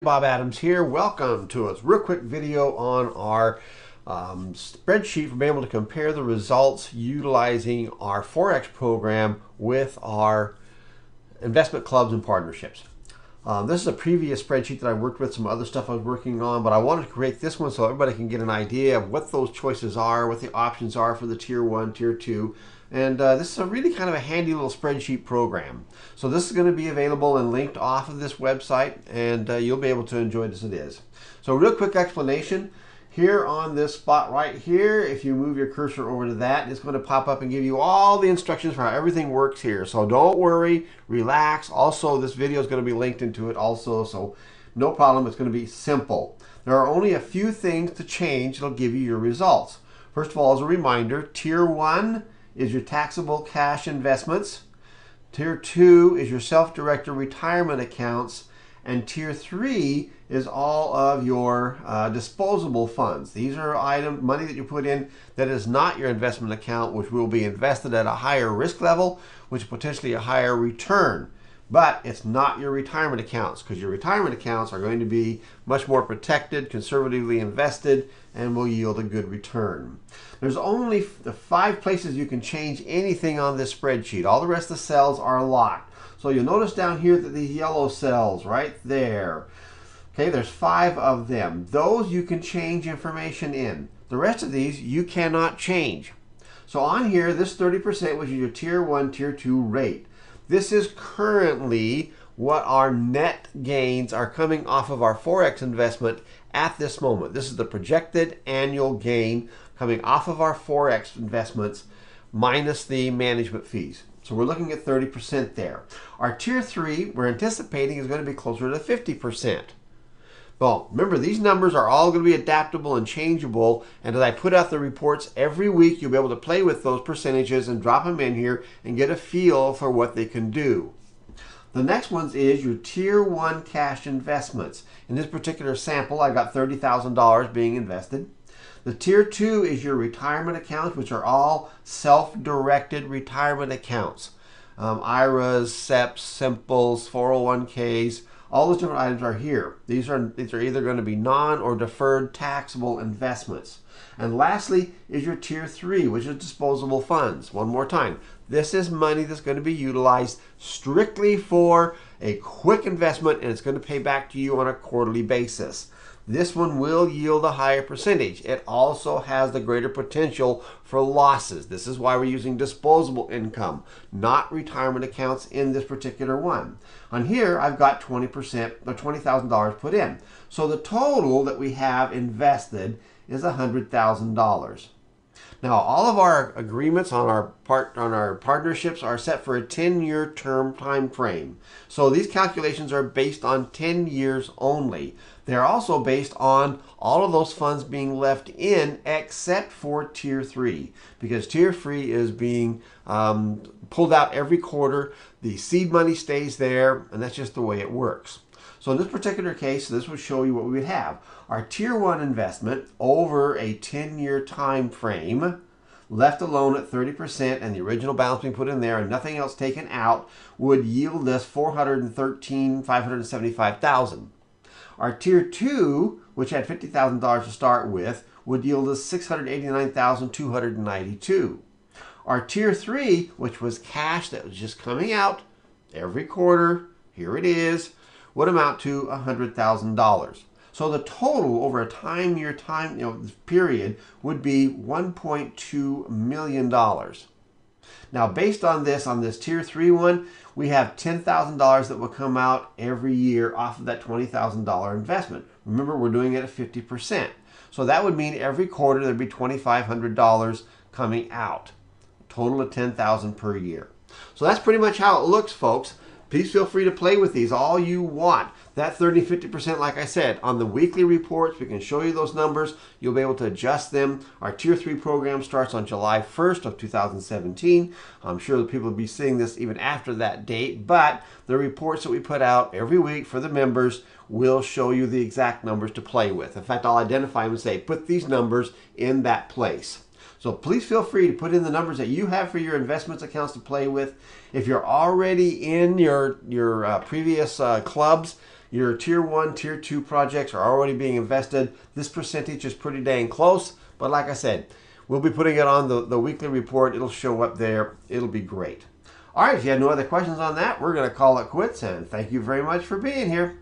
Bob Adams here. Welcome to a real quick video on our spreadsheet for being able to compare the results utilizing our Forex program with our investment clubs and partnerships. This is a previous spreadsheet that I worked with, some other stuff I was working on, but I wanted to create this one so everybody can get an idea of what those choices are, what the options are for the tier 1, tier 2. And this is a really kind of a handy little spreadsheet program. So this is going to be available and linked off of this website, and you'll be able to enjoy it as it is. So real quick explanation. Here on this spot right here, if you move your cursor over to that, it's going to pop up and give you all the instructions for how everything works here. So don't worry, relax. Also, this video is going to be linked into it also, so no problem. It's going to be simple. There are only a few things to change that'll give you your results. First of all, as a reminder, Tier 1 is your taxable cash investments. Tier 2 is your self-directed retirement accounts. And Tier 3 is all of your disposable funds. These are money that you put in that is not your investment account, which will be invested at a higher risk level, which is potentially a higher return. But it's not your retirement accounts, because your retirement accounts are going to be much more protected, conservatively invested, and will yield a good return. There's only 5 places you can change anything on this spreadsheet. All the rest of the cells are locked. So you'll notice down here that these yellow cells right there, okay, there's 5 of them. Those you can change information in. The rest of these you cannot change. So on here, this 30%, which is your Tier 1, Tier 2 rate. This is currently what our net gains are coming off of our Forex investment at this moment. This is the projected annual gain coming off of our Forex investments minus the management fees. So we're looking at 30% there. Our Tier 3, we're anticipating, is going to be closer to 50%. Well, remember, these numbers are all going to be adaptable and changeable, and as I put out the reports every week, you'll be able to play with those percentages and drop them in here and get a feel for what they can do. The next one is your Tier 1 cash investments. In this particular sample, I got $30,000 being invested. The Tier 2 is your retirement accounts, which are all self-directed retirement accounts. IRAs, SEPs, Simples, 401ks, all those different items are here. These are either going to be non or deferred taxable investments. And lastly is your Tier 3, which is disposable funds. One more time. This is money that's going to be utilized strictly for a quick investment, and it's going to pay back to you on a quarterly basis. This one will yield a higher percentage. It also has the greater potential for losses. This is why we're using disposable income, not retirement accounts in this particular one. On here, I've got 20% or $20,000 put in. So the total that we have invested is $100,000. Now, all of our agreements on our partnerships are set for a 10-year term time frame. So these calculations are based on 10 years only. They're also based on all of those funds being left in except for Tier 3, because Tier 3 is being pulled out every quarter. The seed money stays there, and that's just the way it works. So in this particular case, this will show you what we would have. Our Tier 1 investment over a 10-year time frame, left alone at 30%, and the original balance being put in there and nothing else taken out, would yield us $575,000. Our Tier 2, which had $50,000 to start with, would yield us $689,292. Our Tier 3, which was cash that was just coming out every quarter, here it is, would amount to $100,000. So the total over a period would be $1.2 million. Now, based on this Tier 3 one, we have $10,000 that will come out every year off of that $20,000 investment. Remember, we're doing it at 50%. So that would mean every quarter there'd be $2,500 coming out. Total of $10,000 per year. So that's pretty much how it looks, folks. Please feel free to play with these all you want. That 30-50%, like I said, on the weekly reports, we can show you those numbers. You'll be able to adjust them. Our Tier 3 program starts on July 1st of 2017. I'm sure that people will be seeing this even after that date, but the reports that we put out every week for the members will show you the exact numbers to play with. In fact, I'll identify them and say, put these numbers in that place. So please feel free to put in the numbers that you have for your investments accounts to play with. If you're already in your previous clubs, Your tier 1, tier 2 projects are already being invested. This percentage is pretty dang close, but like I said, we'll be putting it on the weekly report. It'll show up there. It'll be great. All right, if you have no other questions on that, we're going to call it quits, and thank you very much for being here.